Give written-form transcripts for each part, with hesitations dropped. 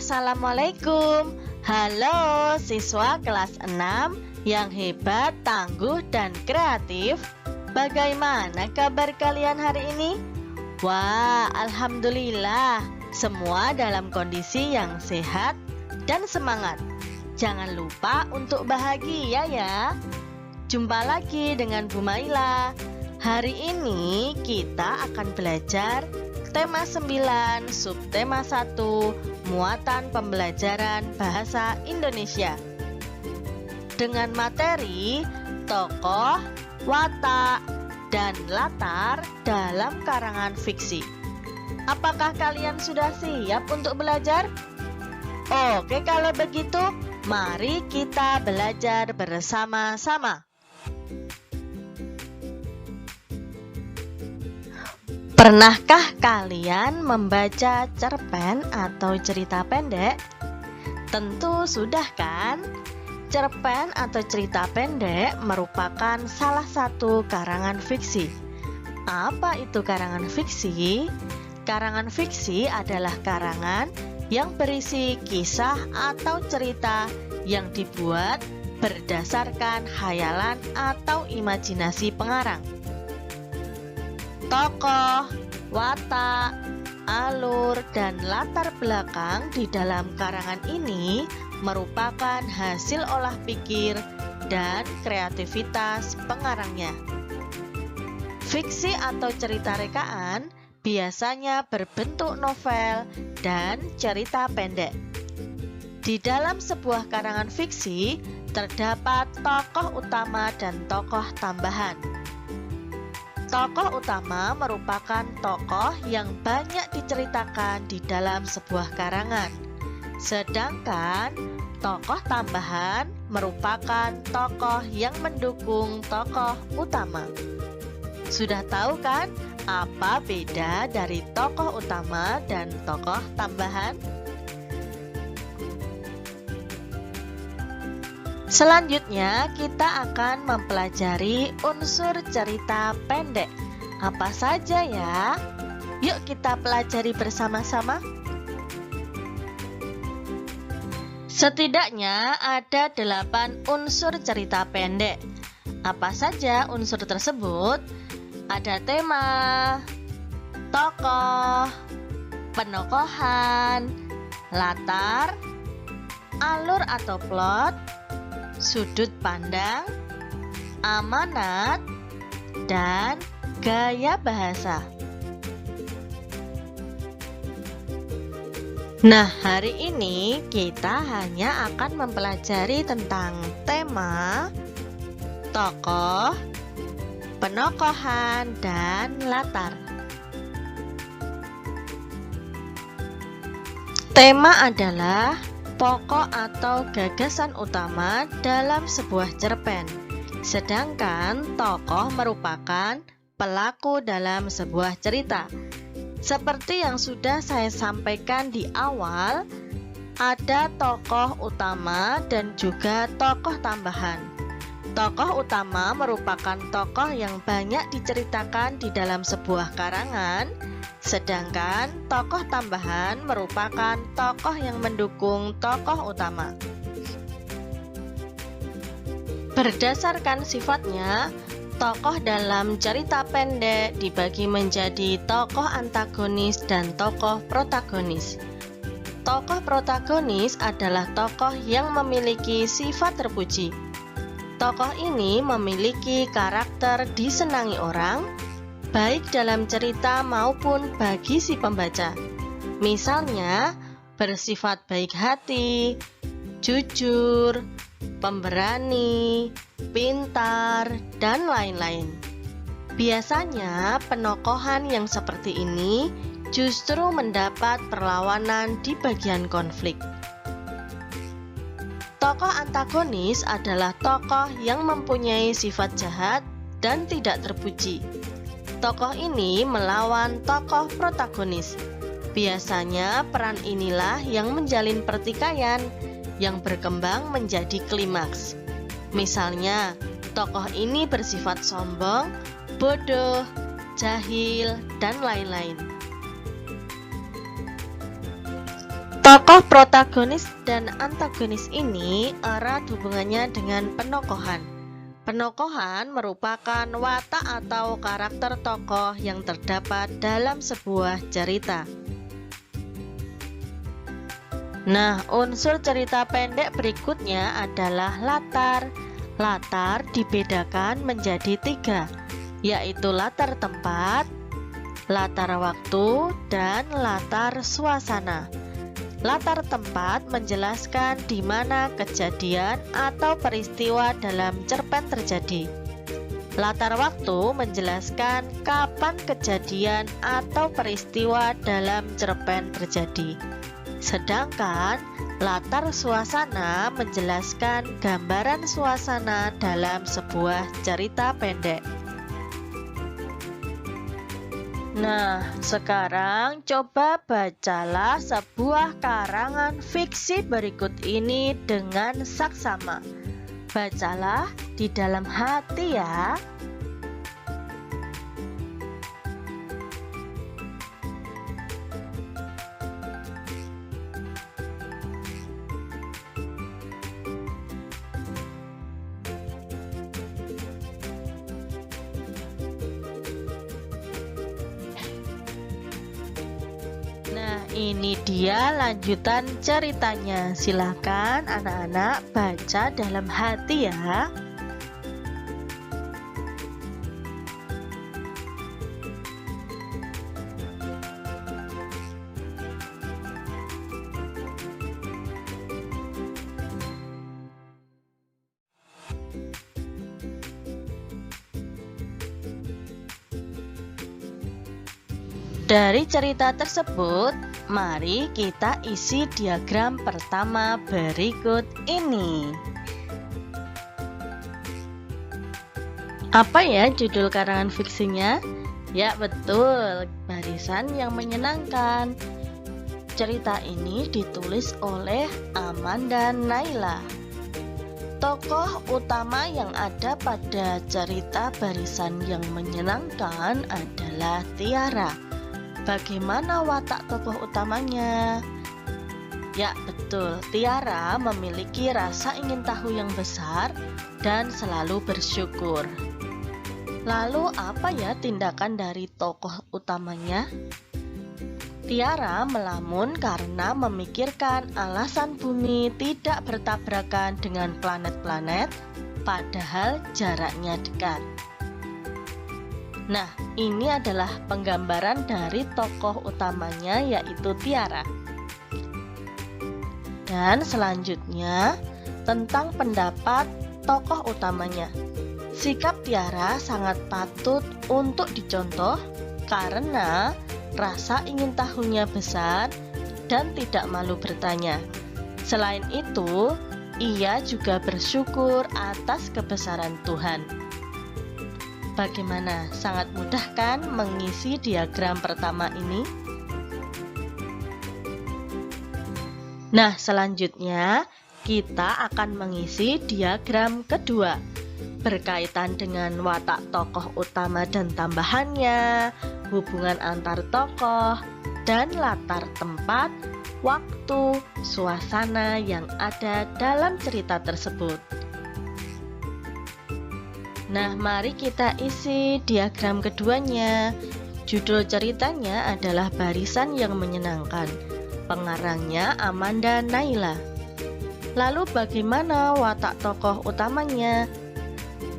Assalamualaikum. Halo siswa kelas 6 yang hebat, tangguh, dan kreatif. Bagaimana kabar kalian hari ini? Wah, alhamdulillah, semua dalam kondisi yang sehat dan semangat. Jangan lupa untuk bahagia ya. Jumpa lagi dengan Bu Maila. Hari ini kita akan belajar tema 9, subtema 1, muatan pembelajaran bahasa Indonesia. Dengan materi tokoh, watak, dan latar dalam karangan fiksi. Apakah kalian sudah siap untuk belajar? Oke, kalau begitu, mari kita belajar bersama-sama. Pernahkah kalian membaca cerpen atau cerita pendek? Tentu sudah kan? Cerpen atau cerita pendek merupakan salah satu karangan fiksi. Apa itu karangan fiksi? Karangan fiksi adalah karangan yang berisi kisah atau cerita yang dibuat berdasarkan khayalan atau imajinasi pengarang. Tokoh, watak, alur, dan latar belakang di dalam karangan ini merupakan hasil olah pikir dan kreativitas pengarangnya. Fiksi atau cerita rekaan biasanya berbentuk novel dan cerita pendek. Di dalam sebuah karangan fiksi terdapat tokoh utama dan tokoh tambahan. Tokoh utama merupakan tokoh yang banyak diceritakan di dalam sebuah karangan. Sedangkan tokoh tambahan merupakan tokoh yang mendukung tokoh utama. Sudah tahu kan apa beda dari tokoh utama dan tokoh tambahan? Selanjutnya kita akan mempelajari unsur cerita pendek. Apa saja ya? Yuk kita pelajari bersama-sama. Setidaknya ada 8 unsur cerita pendek. Apa saja unsur tersebut? Ada tema, tokoh, penokohan, latar, alur atau plot, sudut pandang, amanat, dan gaya bahasa. Nah, hari ini kita hanya akan mempelajari tentang tema, tokoh, penokohan, dan latar. Tema adalah pokok atau gagasan utama dalam sebuah cerpen. Sedangkan tokoh merupakan pelaku dalam sebuah cerita. Seperti yang sudah saya sampaikan di awal, ada tokoh utama dan juga tokoh tambahan. Tokoh utama merupakan tokoh yang banyak diceritakan di dalam sebuah karangan, sedangkan tokoh tambahan merupakan tokoh yang mendukung tokoh utama. Berdasarkan sifatnya, tokoh dalam cerita pendek dibagi menjadi tokoh antagonis dan tokoh protagonis. Tokoh protagonis adalah tokoh yang memiliki sifat terpuji. Tokoh ini memiliki karakter disenangi orang, baik dalam cerita maupun bagi si pembaca. Misalnya, bersifat baik hati, jujur, pemberani, pintar, dan lain-lain. Biasanya, penokohan yang seperti ini justru mendapat perlawanan di bagian konflik. Tokoh antagonis adalah tokoh yang mempunyai sifat jahat dan tidak terpuji. Tokoh ini melawan tokoh protagonis. Biasanya peran inilah yang menjalin pertikaian yang berkembang menjadi klimaks. Misalnya, tokoh ini bersifat sombong, bodoh, jahil, dan lain-lain. Tokoh protagonis dan antagonis ini erat hubungannya dengan penokohan. Penokohan merupakan watak atau karakter tokoh yang terdapat dalam sebuah cerita. Nah, unsur cerita pendek berikutnya adalah latar. Latar dibedakan menjadi 3, yaitu latar tempat, latar waktu, dan latar suasana. Latar tempat menjelaskan di mana kejadian atau peristiwa dalam cerpen terjadi. Latar waktu menjelaskan kapan kejadian atau peristiwa dalam cerpen terjadi. Sedangkan latar suasana menjelaskan gambaran suasana dalam sebuah cerita pendek. Nah, sekarang coba bacalah sebuah karangan fiksi berikut ini dengan saksama. Bacalah di dalam hati ya. Nah, ini dia lanjutan ceritanya. Silakan anak-anak baca dalam hati ya. Dari cerita tersebut, mari kita isi diagram pertama berikut ini. Apa ya judul karangan fiksinya? Ya betul, Barisan yang Menyenangkan. Cerita ini ditulis oleh Amanda Naila. Tokoh utama yang ada pada cerita Barisan yang Menyenangkan adalah Tiara. Bagaimana watak tokoh utamanya? Ya betul, Tiara memiliki rasa ingin tahu yang besar dan selalu bersyukur. Lalu apa ya tindakan dari tokoh utamanya? Tiara melamun karena memikirkan alasan bumi tidak bertabrakan dengan planet-planet, padahal jaraknya dekat. Nah, ini adalah penggambaran dari tokoh utamanya, yaitu Tiara. Dan selanjutnya, tentang pendapat tokoh utamanya. Sikap Tiara sangat patut untuk dicontoh karena rasa ingin tahunya besar dan tidak malu bertanya. Selain itu, ia juga bersyukur atas kebesaran Tuhan. Bagaimana? Sangat mudah kan mengisi diagram pertama ini? Nah, selanjutnya kita akan mengisi diagram kedua berkaitan dengan watak tokoh utama dan tambahannya, hubungan antar tokoh, dan latar tempat, waktu, suasana yang ada dalam cerita tersebut. Nah, mari kita isi diagram keduanya. Judul ceritanya adalah Barisan yang Menyenangkan. Pengarangnya Amanda Naila. Lalu bagaimana watak tokoh utamanya?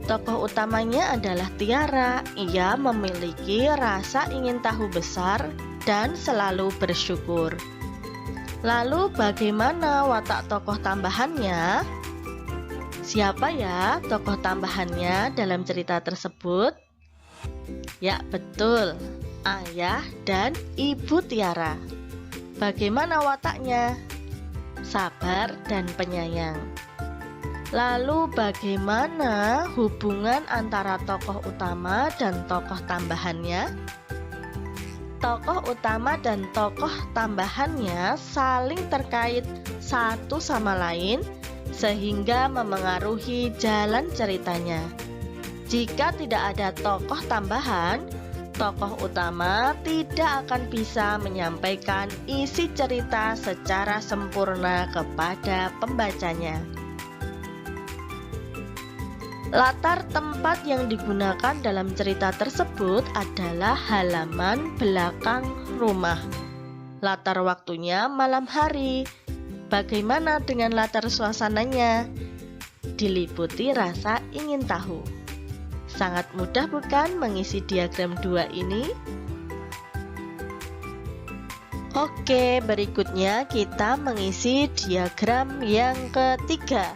Tokoh utamanya adalah Tiara. Ia memiliki rasa ingin tahu besar dan selalu bersyukur. Lalu bagaimana watak tokoh tambahannya? Siapa ya tokoh tambahannya dalam cerita tersebut? Ya betul, ayah dan ibu Tiara. Bagaimana wataknya? Sabar dan penyayang. Lalu bagaimana hubungan antara tokoh utama dan tokoh tambahannya? Tokoh utama dan tokoh tambahannya saling terkait satu sama lain sehingga memengaruhi jalan ceritanya. Jika tidak ada tokoh tambahan, tokoh utama tidak akan bisa menyampaikan isi cerita secara sempurna kepada pembacanya. Latar tempat yang digunakan dalam cerita tersebut adalah halaman belakang rumah. Latar waktunya malam hari. Bagaimana dengan latar suasananya? Diliputi rasa ingin tahu. Sangat mudah bukan mengisi diagram 2 ini? Oke, berikutnya kita mengisi diagram yang ketiga.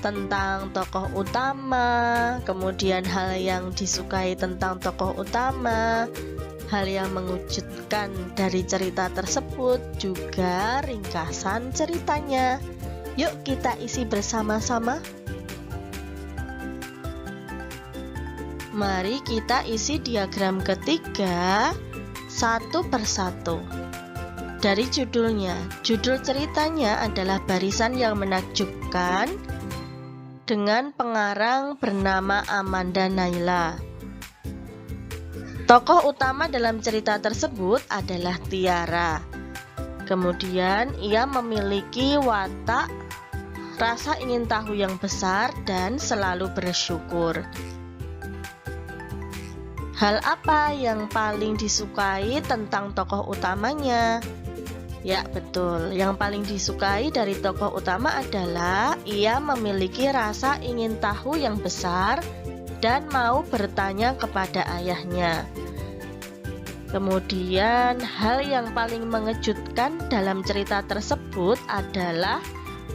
Tentang tokoh utama, kemudian hal yang disukai tentang tokoh utama, hal yang mengejutkan dari cerita tersebut, juga ringkasan ceritanya. Yuk kita isi bersama-sama. Mari kita isi diagram ketiga satu persatu. Dari judulnya, judul ceritanya adalah Barisan yang Menakjubkan dengan pengarang bernama Amanda Naila. Tokoh utama dalam cerita tersebut adalah Tiara. Kemudian ia memiliki watak rasa ingin tahu yang besar dan selalu bersyukur. Hal apa yang paling disukai tentang tokoh utamanya? Ya betul, yang paling disukai dari tokoh utama adalah ia memiliki rasa ingin tahu yang besar dan mau bertanya kepada ayahnya. Kemudian hal yang paling mengejutkan dalam cerita tersebut adalah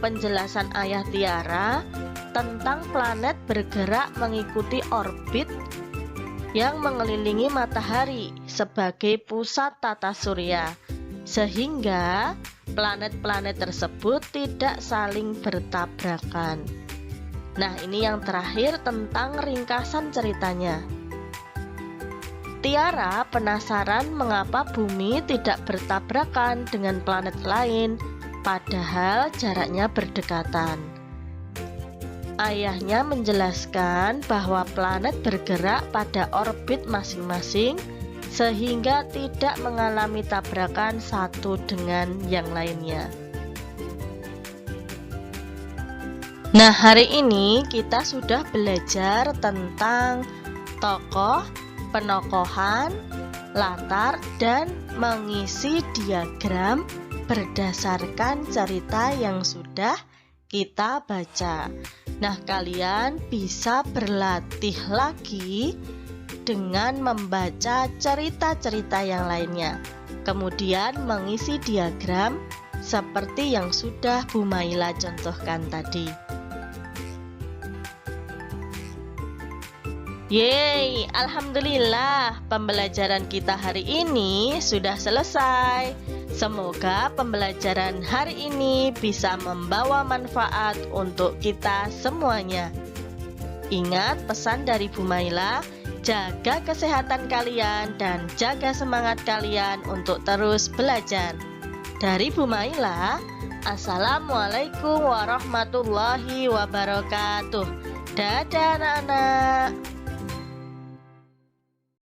penjelasan ayah Tiara tentang planet bergerak mengikuti orbit yang mengelilingi matahari sebagai pusat tata surya, sehingga planet-planet tersebut tidak saling bertabrakan. Nah, ini yang terakhir tentang ringkasan ceritanya. Tiara penasaran mengapa bumi tidak bertabrakan dengan planet lain, padahal jaraknya berdekatan. Ayahnya menjelaskan bahwa planet bergerak pada orbit masing-masing, sehingga tidak mengalami tabrakan satu dengan yang lainnya. Nah, hari ini kita sudah belajar tentang tokoh, penokohan, latar, dan mengisi diagram berdasarkan cerita yang sudah kita baca. Nah, kalian bisa berlatih lagi dengan membaca cerita-cerita yang lainnya, kemudian mengisi diagram seperti yang sudah Bu Maila contohkan tadi. Yeay, alhamdulillah pembelajaran kita hari ini sudah selesai. Semoga pembelajaran hari ini bisa membawa manfaat untuk kita semuanya. Ingat pesan dari Bu Maila, jaga kesehatan kalian dan jaga semangat kalian untuk terus belajar. Dari Bu Maila, Assalamualaikum warahmatullahi wabarakatuh. Dadah anak-anak.